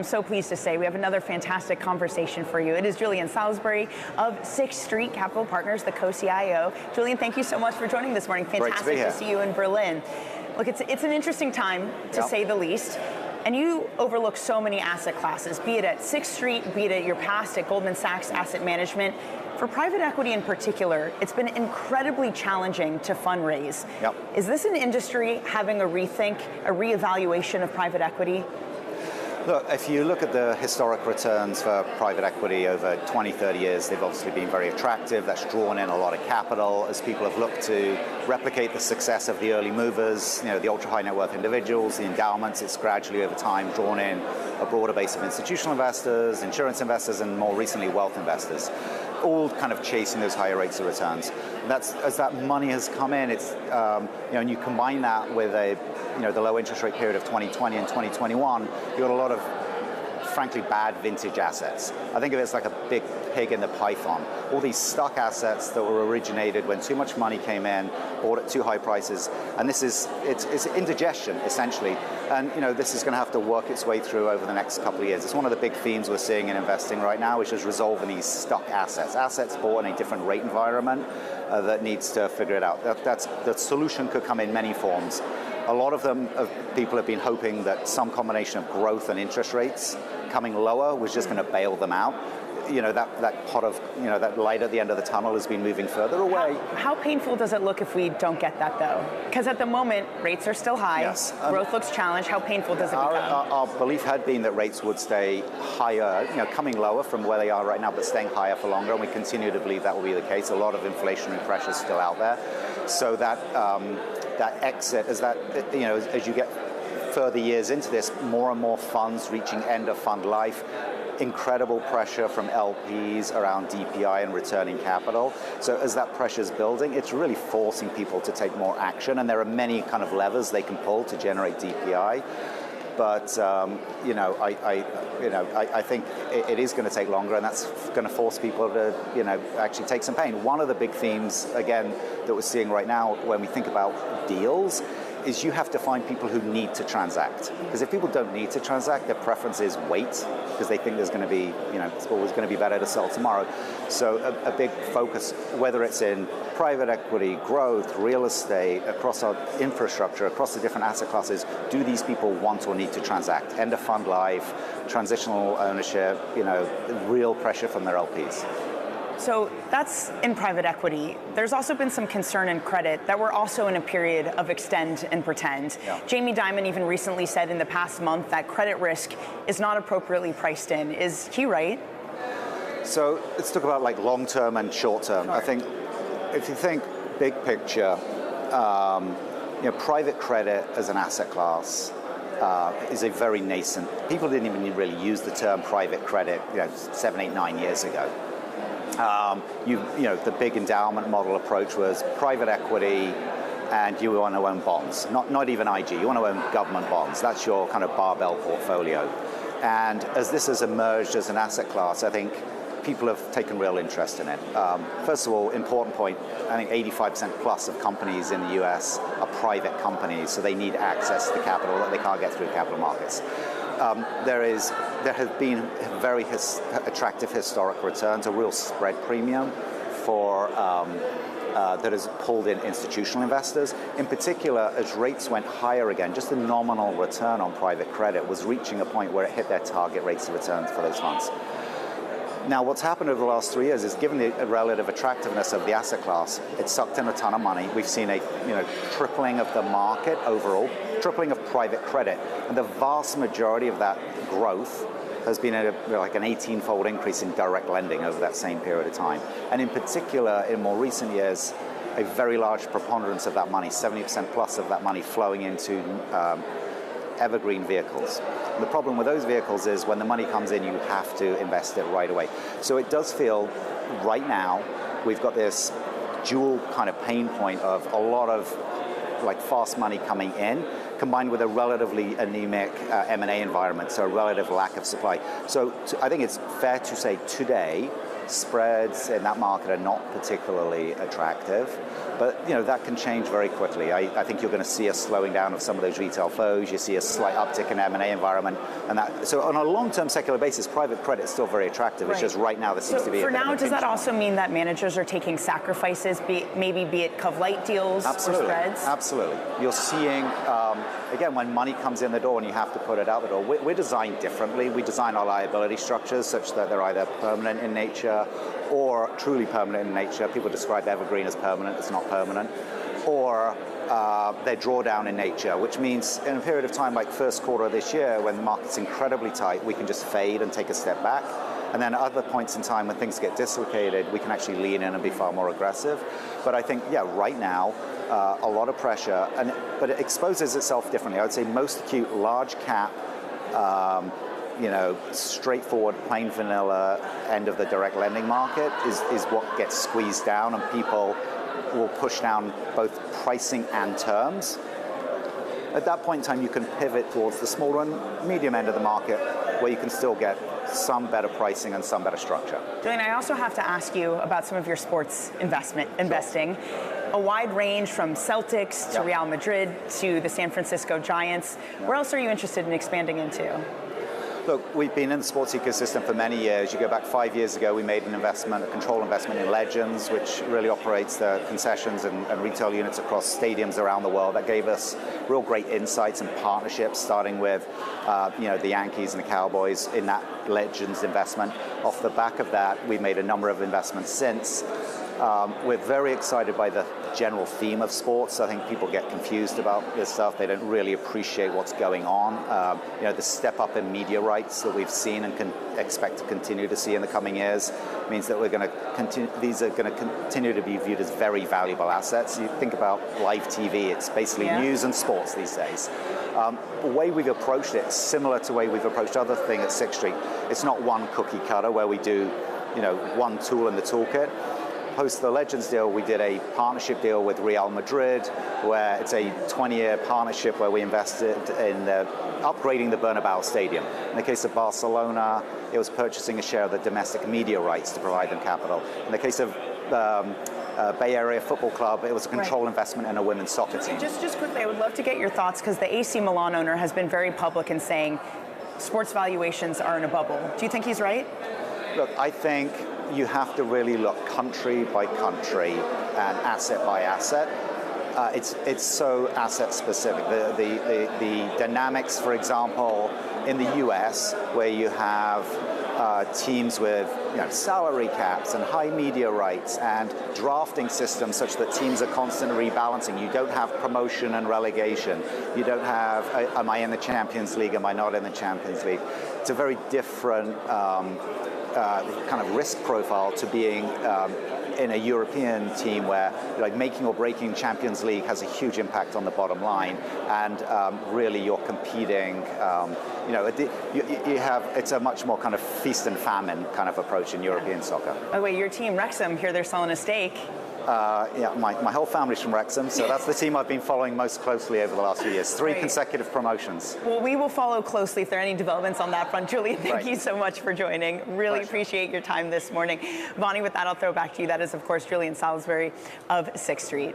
I'm so pleased to say we have another fantastic conversation for you. It is Julian Salisbury of Street Capital Partners, the Co-CIO. Julian, thank you so much for joining this morning. Fantastic to see you in Berlin. Look, it's an interesting time, to say the least. And you overlook so many asset classes, be it at Sixth Street, be it at your past at Goldman Sachs Asset Management. For private equity in particular, it's been incredibly challenging to fundraise. Is this an industry having a rethink, a reevaluation of private equity? Look, if you look at the historic returns for private equity over 20, 30 years, they've obviously been very attractive. That's drawn in a lot of capital as people have looked to replicate the success of the early movers, the ultra high net worth individuals, the endowments. It's gradually over time drawn in a broader base of institutional investors, insurance investors, and more recently wealth investors, all kind of chasing those higher rates of returns. And that's, as that money has come in, it's and you combine that with the low interest rate period of 2020 and 2021, you've got a lot of frankly bad vintage assets. I think of it as like a big pig in the python. All these stuck assets that were originated when too much money came in, bought at too high prices, and it's indigestion essentially. And this is going to have to work its way through over the next couple of years. It's one of the big themes we're seeing in investing right now, which is resolving these stuck assets bought in a different rate environment that needs to figure it out. The solution could come in many forms. A lot of people have been hoping that some combination of growth and interest rates coming lower was just going to bail them out. That pot of, that light at the end of the tunnel has been moving further away. How painful does it look if we don't get that, though? Because at the moment, rates are still high. Yes. Growth looks challenged. How painful does it become? Our belief had been that rates would stay higher, coming lower from where they are right now, but staying higher for longer, and we continue to believe that will be the case. A lot of inflationary pressure is still out there. So that exit, as you get further years into this, more and more funds reaching end of fund life, incredible pressure from LPs around DPI and returning capital. So as that pressure is building, it's really forcing people to take more action, and there are many kind of levers they can pull to generate DPI. But I think it is going to take longer, and that's going to force people to actually take some pain. One of the big themes, again, that we're seeing right now when we think about deals is you have to find people who need to transact. Because if people don't need to transact, their preference is wait, because they think there's going to be, it's always going to be better to sell tomorrow. So a big focus, whether it's in private equity, growth, real estate, across our infrastructure, across the different asset classes, do these people want or need to transact? End of fund life, transitional ownership, real pressure from their LPs. So that's in private equity. There's also been some concern in credit that we're also in a period of extend and pretend. Jamie Dimon even recently said in the past month that credit risk is not appropriately priced in. Is he right? So let's talk about like long-term and short-term. Sure. I think if you think big picture, private credit as an asset class is a very nascent. People didn't even really use the term private credit 7, 8, 9 years ago. The big endowment model approach was private equity, and you want to own bonds, not even IG. You want to own government bonds. That's your kind of barbell portfolio. And as this has emerged as an asset class, I think people have taken real interest in it. First of all, important point, I think 85% plus of companies in the US are private companies, so they need access to capital that they can't get through capital markets. There have been very attractive historic returns, a real spread premium for that has pulled in institutional investors. In particular, as rates went higher again, just the nominal return on private credit was reaching a point where it hit their target rates of return for those funds. Now, what's happened over the last 3 years is, given the relative attractiveness of the asset class, it's sucked in a ton of money. We've seen a tripling of the market overall, tripling of private credit, and the vast majority of that growth has been like an 18-fold increase in direct lending over that same period of time. And in particular, in more recent years, a very large preponderance of that money, 70% plus of that money, flowing into evergreen vehicles. And the problem with those vehicles is when the money comes in, you have to invest it right away. So it does feel right now we've got this dual kind of pain point of a lot of like fast money coming in, combined with a relatively anemic M&A environment, so a relative lack of supply. So I think it's fair to say today, spreads in that market are not particularly attractive, but that can change very quickly. I think you're going to see a slowing down of some of those retail flows. You see a slight uptick in M&A environment, and so on a long-term secular basis, private credit is still very attractive. Right. It's just right now there seems to be. For now, does that also mean that managers are taking sacrifices, be it cov-lite deals or spreads? Absolutely. You're seeing again when money comes in the door and you have to put it out the door. We're designed differently. We design our liability structures such that they're either permanent in nature or truly permanent in nature. People describe evergreen as permanent. It's not permanent. Or they're drawdown in nature, which means in a period of time like first quarter of this year, when the market's incredibly tight, we can just fade and take a step back. And then at other points in time when things get dislocated, we can actually lean in and be far more aggressive. But I think, right now, a lot of pressure, but it exposes itself differently. I would say most acute large cap, straightforward, plain vanilla end of the direct lending market is what gets squeezed down, and people will push down both pricing and terms. At that point in time, you can pivot towards the smaller and medium end of the market, where you can still get some better pricing and some better structure. Julian, I also have to ask you about some of your sports investing. A wide range from Celtics to Real Madrid to the San Francisco Giants. Where else are you interested in expanding into? Look, we've been in the sports ecosystem for many years. You go back 5 years ago, we made a control investment in Legends, which really operates the concessions and retail units across stadiums around the world. That gave us real great insights and partnerships, starting with the Yankees and the Cowboys in that Legends investment. Off the back of that, we've made a number of investments since. We're very excited by the general theme of sports. I think people get confused about this stuff. They don't really appreciate what's going on. The step up in media rights that we've seen and can expect to continue to see in the coming years means that we're going to continue. These are going to continue to be viewed as very valuable assets. You think about live TV; it's basically news and sports these days. The way we've approached it is similar to the way we've approached other things at Sixth Street. It's not one cookie cutter where we do, one tool in the toolkit. Post the Legends deal, we did a partnership deal with Real Madrid, where it's a 20-year partnership where we invested in upgrading the Bernabeu Stadium. In the case of Barcelona, it was purchasing a share of the domestic media rights to provide them capital. In the case of Bay Area Football Club, it was a control investment in a women's soccer team. Just quickly, I would love to get your thoughts, because the AC Milan owner has been very public in saying sports valuations are in a bubble. Do you think he's right? Look, I think you have to really look country by country and asset by asset. It's so asset specific. The dynamics, for example, in the US, where you have teams with salary caps and high media rights and drafting systems such that teams are constantly rebalancing. You don't have promotion and relegation. You don't have, am I in the Champions League? Am I not in the Champions League? It's a very different kind of risk profile to being in a European team where making or breaking Champions League has a huge impact on the bottom line, and really you're competing. It's a much more kind of feast and famine kind of approach in European soccer. Oh wait, your team Wrexham, here they're selling a stake. My whole family's from Wrexham, so that's the team I've been following most closely over the last few years. Three consecutive promotions. Well, we will follow closely if there are any developments on that front. Julian, thank you so much for joining. Really appreciate your time this morning. Bonnie, with that, I'll throw back to you. That is, of course, Julian Salisbury of Sixth Street.